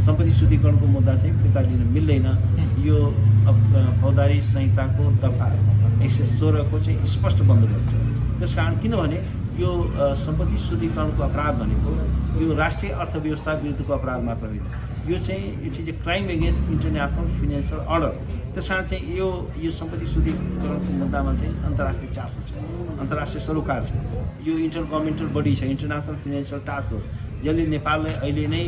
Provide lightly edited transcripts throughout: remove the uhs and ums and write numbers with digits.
सम्पत्ति शुद्धिकरणको मुद्दा चाहिँ फिर्ता लिन मिल्दैन। यो फौजदारी संहिताको दफा 116 को चाहिँ स्पष्ट बन्दोबस्त छ। त्यसकारण किनभने यो सम्पत्ति शुद्धिकरणको अपराध भनेको यो राष्ट्रिय अर्थव्यवस्था विरुद्धको अपराध मात्र होइन, यो चाहिँ it is a crime against international financial order. त्यसकारण चाहिँ यो सम्पत्ति शुद्धिकरणको मुद्दामा चाहिँ अन्तर्राष्ट्रिय चासो छ, अन्तर्राष्ट्रिय सरोकार छ। यो इन्टर गभर्मेन्टल बडी छ, इन्टरनेसनल फाइनेन्सियल टास्क फोर्स, जसले नेपाललाई अहिले नै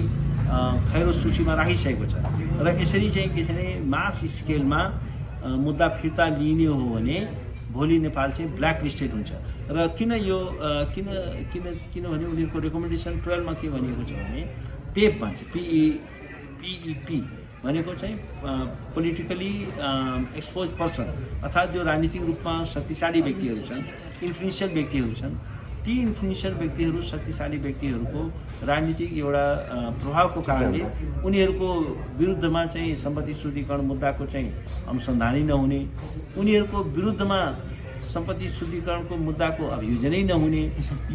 खैरो सूचीमा राखिसकेको छ। र यसरी चाहिँ के छ भने मास स्केलमा मुद्दा फिर्ता लिने हो भने भोलि नेपाल चाहिँ ब्ल्याक लिस्टेड हुन्छ। र किनभने उनीहरूको रेकमेन्डेसन 12 मा के भनिएको छ भने पेप भन्छ, PEP भनेको चाहिँ पोलिटिकली एक्सपोज पर्सन, अर्थात् जो राजनीतिक रूपमा शक्तिशाली व्यक्तिहरू छन्, इन्फ्लुएन्सियल व्यक्तिहरू छन्, ती इन्फ्लुएन्सियल व्यक्तिहरू, शक्तिशाली व्यक्तिहरूको राजनीतिक एउटा प्रभावको कारणले उनीहरूको विरुद्धमा चाहिँ सम्पत्ति शुद्धिकरण मुद्दाको चाहिँ अनुसन्धानै नहुने, उनीहरूको विरुद्धमा सम्पत्ति शुद्धिकरणको मुद्दाको अभियोजनै नहुने,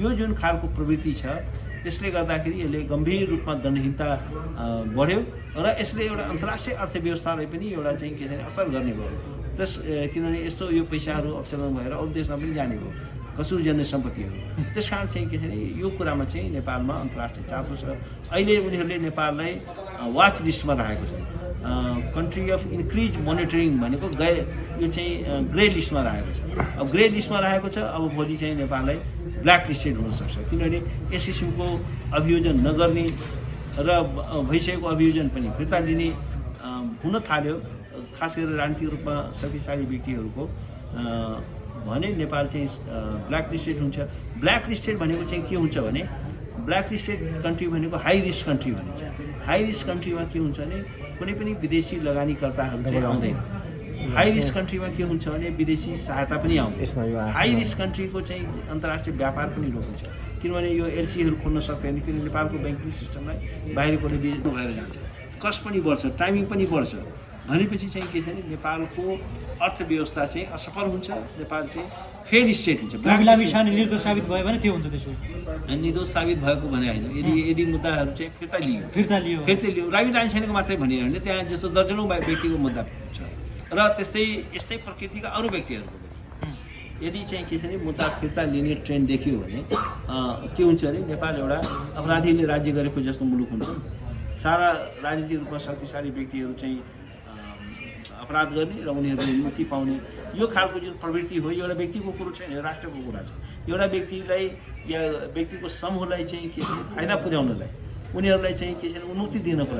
यो जुन खालको प्रवृत्ति छ, त्यसले गर्दाखेरि यसले गम्भीर रूपमा दण्डहीनता बढ्यो र यसले एउटा अन्तर्राष्ट्रिय अर्थव्यवस्थालाई पनि एउटा चाहिँ के छ असर गर्ने भयो। किनभने यस्तो यो पैसाहरू अपचलन भएर अरू देशमा पनि जाने भयो, कसुरजन्य सम्पत्तिहरू। त्यसकारण चाहिँ के छ भने यो कुरामा चाहिँ नेपालमा अन्तर्राष्ट्रिय चासो छ। अहिले उनीहरूले नेपाललाई वाच लिस्टमा राखेको छ, कन्ट्री अफ इन्क्रिज मोनिटरिङ भनेको यो चाहिँ ग्रे लिस्टमा राखेको छ। अब ग्रे लिस्टमा राखेको छ, अब भोलि चाहिँ नेपाललाई ब्ल्याक लिस्टेड हुनसक्छ। किनभने यस किसिमको अभियोजन नगर्ने र भइसकेको अभियोजन पनि फिर्ता लिने हुन थाल्यो, खास गरेर राजनीतिक रूपमा शक्तिशाली व्यक्तिहरूको भने नेपाल चाहिँ ब्ल्याक लिस्टेड हुन्छ। ब्ल्याक लिस्टेड भनेको चाहिँ के हुन्छ भने ब्ल्याक लिस्टेड कन्ट्री भनेको हाई रिस्क कन्ट्री भनिन्छ। हाई रिस्क कन्ट्रीमा के हुन्छ भने कुनै पनि विदेशी लगानीकर्ताहरू चाहिँ आउँदैन। हाई रिस्क कन्ट्रीमा के हुन्छ भने विदेशी सहायता पनि आउँदैन। हाई रिस्क कन्ट्रीको चाहिँ अन्तर्राष्ट्रिय व्यापार पनि रोकिन्छ, किनभने यो एलसीहरू खोल्न सक्दैन, किनभने नेपालको ब्याङ्किङ सिस्टमलाई बाहिरकोले भएर जान्छ, कस्ट पनि बढ्छ, टाइमिङ पनि बढ्छ। भनेपछि चाहिँ के छ भने नेपालको अर्थव्यवस्था चाहिँ असफल हुन्छ, नेपाल चाहिँ फेल स्टेट हुन्छ। निर्दोष साबित भयो भने त्यो हुन्छ। त्यसो निर्दोष साबित भएको भने होइन, यदि मुद्दाहरू चाहिँ फिर्ता लियो रावी लामिछानेको मात्रै भनिरह्यो भने त्यहाँ जस्तो दर्जनौँ व्यक्तिको मुद्दा छ र यस्तै प्रकृतिका अरू व्यक्तिहरूको यदि चाहिँ के छ भने मुद्दा फिर्ता लिने ट्रेन्ड देखियो भने के हुन्छ भने नेपाल एउटा अपराधीले राज्य गरेको जस्तो मुलुक हुन्छ। सारा राजनीतिक रूपमा शक्तिशाली व्यक्तिहरू चाहिँ अपराध गर्ने र उनीहरूले मुक्ति पाउने, यो खालको जुन प्रवृत्ति हो, एउटा व्यक्तिको कुरो छैन, राष्ट्रको कुरा छ। एउटा व्यक्तिलाई या व्यक्तिको समूहलाई चाहिँ के छ फाइदा पुर्याउनलाई, उनीहरूलाई चाहिँ के छ उन्मुक्ति दिनको लागि